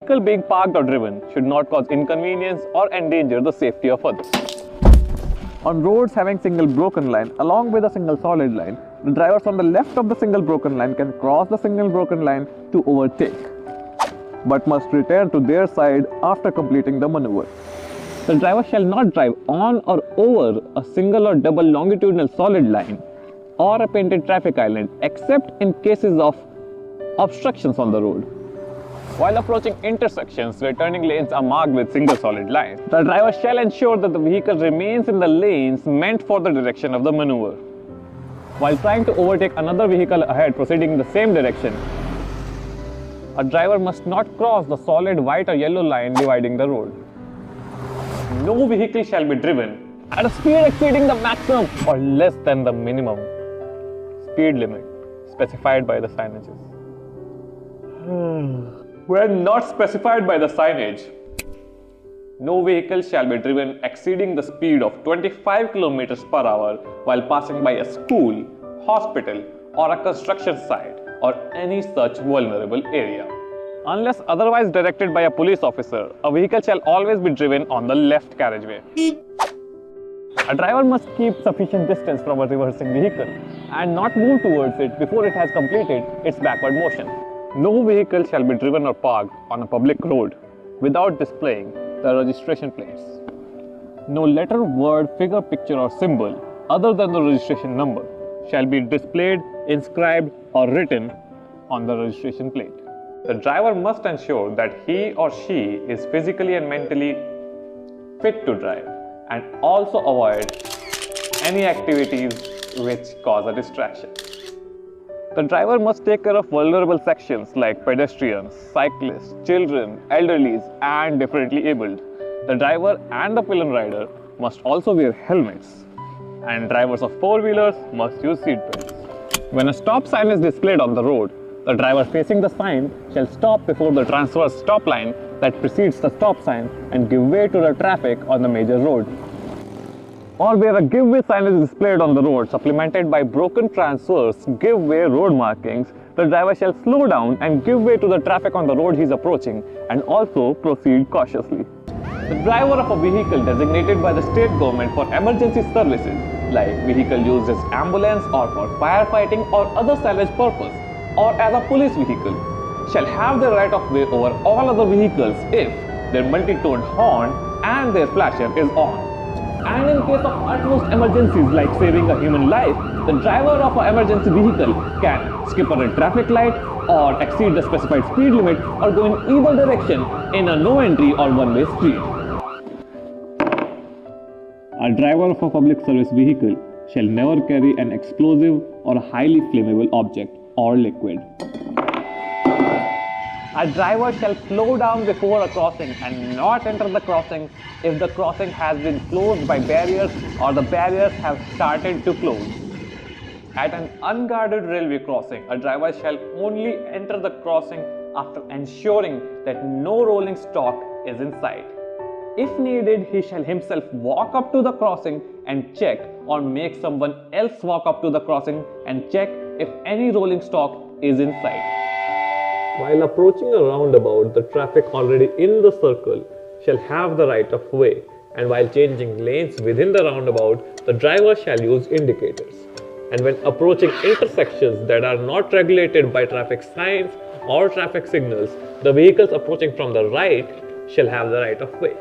vehicle being parked or driven should not cause inconvenience or endanger the safety of others. On roads having single broken line along with a single solid line, the drivers on the left of the single broken line can cross the single broken line to overtake, but must return to their side after completing the maneuver. The driver shall not drive on or over a single or double longitudinal solid line or a painted traffic island except in cases of obstructions on the road. While approaching intersections where turning lanes are marked with single solid lines, the driver shall ensure that the vehicle remains in the lanes meant for the direction of the maneuver. While trying to overtake another vehicle ahead proceeding in the same direction, a driver must not cross the solid white or yellow line dividing the road. No vehicle shall be driven at a speed exceeding the maximum or less than the minimum speed limit specified by the signages. When not specified by the signage, no vehicle shall be driven exceeding the speed of 25 km per hour while passing by a school, hospital, or a construction site or any such vulnerable area. Unless otherwise directed by a police officer, a vehicle shall always be driven on the left carriageway. A driver must keep sufficient distance from a reversing vehicle and not move towards it before it has completed its backward motion. No vehicle shall be driven or parked on a public road without displaying the registration plates. No letter, word, figure, picture or symbol other than the registration number shall be displayed, inscribed or written on the registration plate. The driver must ensure that he or she is physically and mentally fit to drive and also avoid any activities which cause a distraction. The driver must take care of vulnerable sections like pedestrians, cyclists, children, elderly, and differently abled. The driver and the pillion rider must also wear helmets, and drivers of four-wheelers must use seat belts. When a stop sign is displayed on the road, the driver facing the sign shall stop before the transverse stop line that precedes the stop sign and give way to the traffic on the major road. Or where a give way sign is displayed on the road supplemented by broken transverse give way road markings, the driver shall slow down and give way to the traffic on the road he is approaching and also proceed cautiously. The driver of a vehicle designated by the state government for emergency services, like vehicle used as ambulance or for firefighting or other salvage purpose, or as a police vehicle, shall have the right of way over all other vehicles if their multi-toned horn and their flasher is on. And in case of utmost emergencies like saving a human life, the driver of an emergency vehicle can skip a red traffic light or exceed the specified speed limit or go in either direction in a no entry or one-way street. A driver of a public service vehicle shall never carry an explosive or a highly flammable object or liquid. A driver shall slow down before a crossing and not enter the crossing if the crossing has been closed by barriers or the barriers have started to close. At an unguarded railway crossing, a driver shall only enter the crossing after ensuring that no rolling stock is in sight. If needed, he shall himself walk up to the crossing and check, or make someone else walk up to the crossing and check if any rolling stock is in sight. While approaching a roundabout, the traffic already in the circle shall have the right of way, and while changing lanes within the roundabout, the driver shall use indicators. And when approaching intersections that are not regulated by traffic signs or traffic signals, the vehicles approaching from the right shall have the right of way.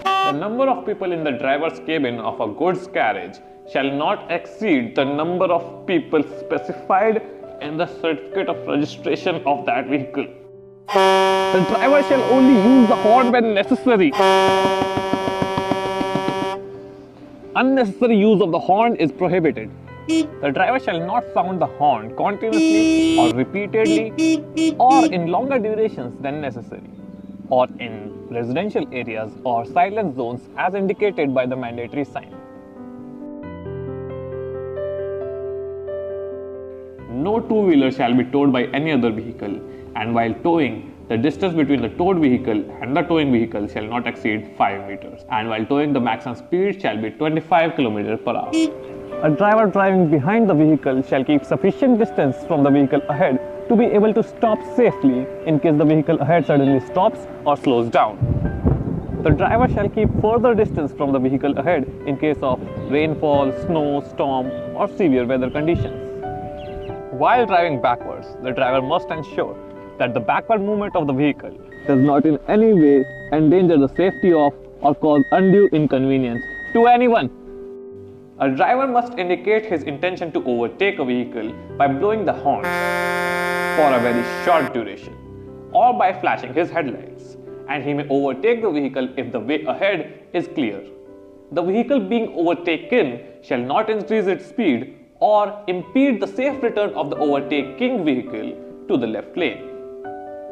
The number of people in the driver's cabin of a goods carriage shall not exceed the number of people specified in the certificate of registration of that vehicle. The driver shall only use the horn when necessary. Unnecessary use of the horn is prohibited. The driver shall not sound the horn continuously or repeatedly or in longer durations than necessary, or in residential areas or silent zones as indicated by the mandatory sign. No two-wheeler shall be towed by any other vehicle, and while towing, the distance between the towed vehicle and the towing vehicle shall not exceed 5 meters, and while towing, the maximum speed shall be 25 km per hour. A driver driving behind the vehicle shall keep sufficient distance from the vehicle ahead to be able to stop safely in case the vehicle ahead suddenly stops or slows down. The driver shall keep further distance from the vehicle ahead in case of rainfall, snow, storm, or severe weather conditions. While driving backwards, the driver must ensure that the backward movement of the vehicle does not in any way endanger the safety of or cause undue inconvenience to anyone. A driver must indicate his intention to overtake a vehicle by blowing the horn for a very short duration or by flashing his headlights, and he may overtake the vehicle if the way ahead is clear. The vehicle being overtaken shall not increase its speed or impede the safe return of the overtaking vehicle to the left lane.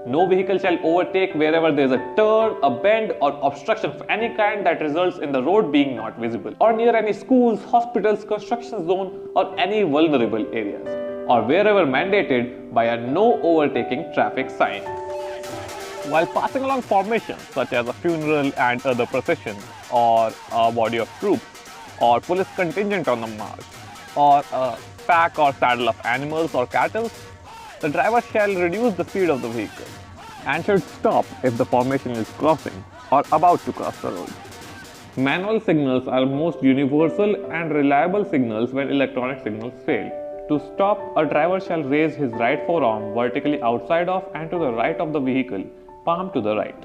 No vehicle shall overtake wherever there is a turn, a bend, or obstruction of any kind that results in the road being not visible, or near any schools, hospitals, construction zone, or any vulnerable areas, or wherever mandated by a no overtaking traffic sign. While passing along formations such as a funeral and other procession, or a body of troops, or police contingent on the march, or a pack or saddle of animals or cattle, the driver shall reduce the speed of the vehicle and should stop if the formation is crossing or about to cross the road. Manual signals are most universal and reliable signals when electronic signals fail. To stop, a driver shall raise his right forearm vertically outside of and to the right of the vehicle, palm to the right.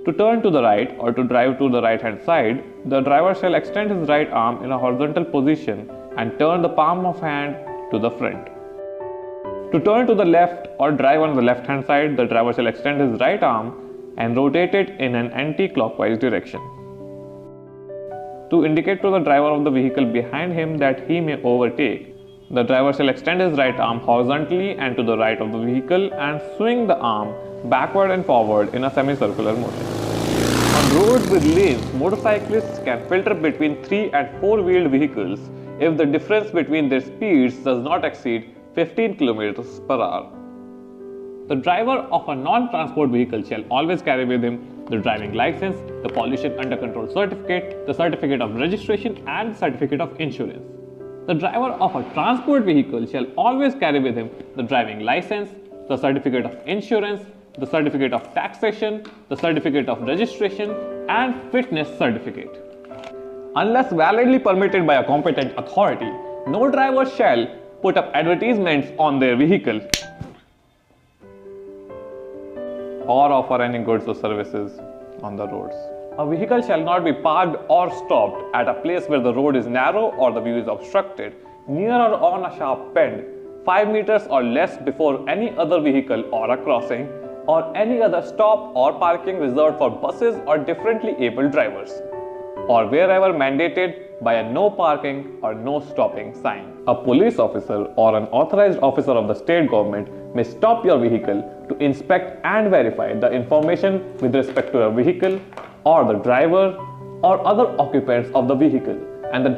To turn to the right or to drive to the right hand side, the driver shall extend his right arm in a horizontal position and turn the palm of hand to the front. To turn to the left or drive on the left hand side, the driver shall extend his right arm and rotate it in an anti-clockwise direction. To indicate to the driver of the vehicle behind him that he may overtake, the driver shall extend his right arm horizontally and to the right of the vehicle and swing the arm backward and forward in a semicircular motion. On roads with lanes, motorcyclists can filter between 3 and 4-wheeled vehicles if the difference between their speeds does not exceed 15 km per hour. The driver of a non-transport vehicle shall always carry with him the driving license, the pollution under control certificate, the certificate of registration, and the certificate of insurance. The driver of a transport vehicle shall always carry with him the driving license, the certificate of insurance, the certificate of taxation, the certificate of registration, and fitness certificate. Unless validly permitted by a competent authority, no driver shall put up advertisements on their vehicle or offer any goods or services on the roads. A vehicle shall not be parked or stopped at a place where the road is narrow or the view is obstructed, near or on a sharp bend, 5 meters or less before any other vehicle or a crossing, or any other stop or parking reserved for buses or differently abled drivers, or wherever mandated by a no parking or no stopping sign. A police officer or an authorized officer of the state government may stop your vehicle to inspect and verify the information with respect to your vehicle or the driver or other occupants of the vehicle, and the